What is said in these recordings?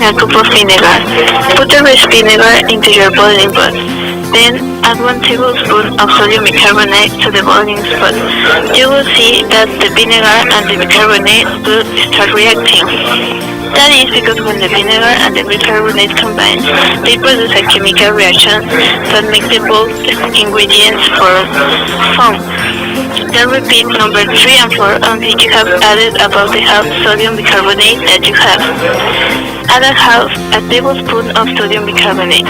a cup of vinegar. Put the rest vinegar into your boiling pot. Then add 1 tablespoon of sodium bicarbonate to the boiling spot. You will see that the vinegar and the bicarbonate will start reacting. That is because when the vinegar and the bicarbonate combine, they produce a chemical reaction that makes the both ingredients form foam. Then repeat number 3 and 4 until you have added about the half sodium bicarbonate that you have. Add a tablespoon of sodium bicarbonate.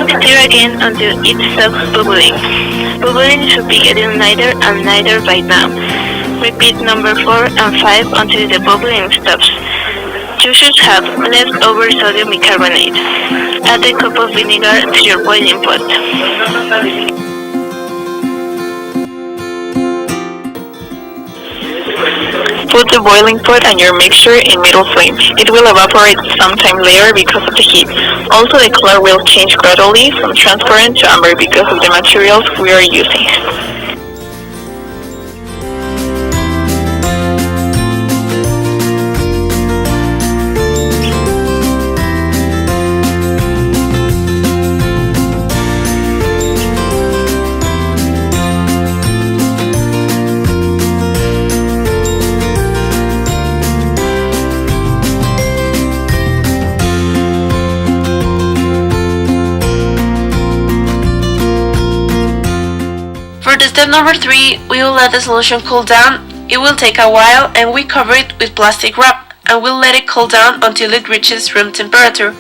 Stir again until it stops bubbling. Bubbling should be getting lighter and lighter by now. Repeat number 4 and 5 until the bubbling stops. You should have leftover sodium bicarbonate. Add a cup of vinegar to your boiling pot. Put the boiling pot and your mixture in middle flame. It will evaporate sometime later because of the heat. Also, the color will change gradually from transparent to amber because of the materials we are using. For the step number 3, we will let the solution cool down. It will take a while and we cover it with plastic wrap and we'll let it cool down until it reaches room temperature.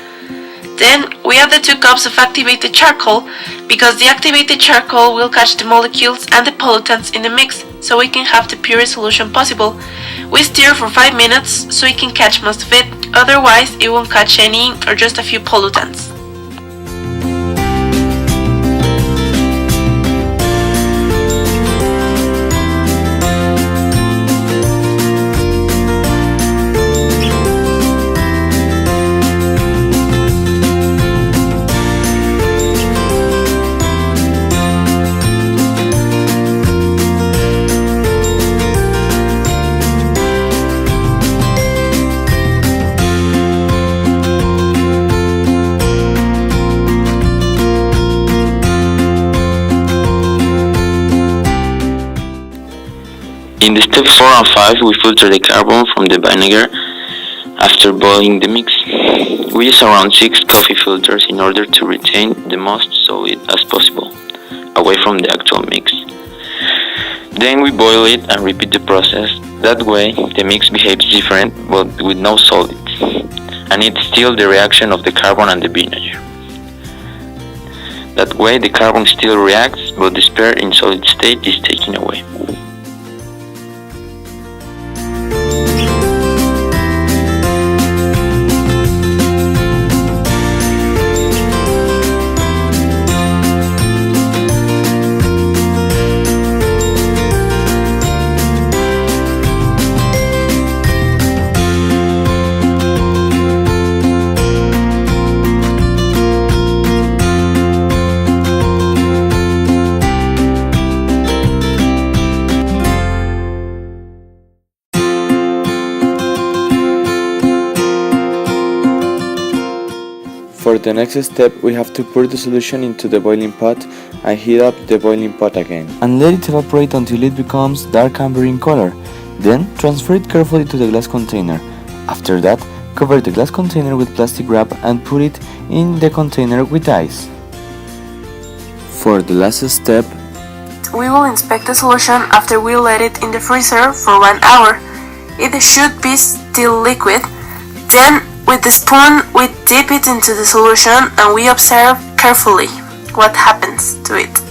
Then we add the 2 cups of activated charcoal because the activated charcoal will catch the molecules and the pollutants in the mix so we can have the purest solution possible. We stir for 5 minutes so it can catch most of it, otherwise it won't catch any or just a few pollutants. In the steps 4 and 5, we filter the carbon from the vinegar after boiling the mix. We use around 6 coffee filters in order to retain the most solid as possible, away from the actual mix. Then we boil it and repeat the process. That way, the mix behaves different but with no solids, and it's still the reaction of the carbon and the vinegar. That way, the carbon still reacts, but the spare in solid state is taken away. For the next step, we have to pour the solution into the boiling pot and heat up the boiling pot again. And let it evaporate until it becomes dark amber in color. Then transfer it carefully to the glass container. After that, cover the glass container with plastic wrap and put it in the container with ice. For the last step, We will inspect the solution after we let it in the freezer for 1 hour. It should be still liquid. Then with the spoon we dip it into the solution and we observe carefully what happens to it.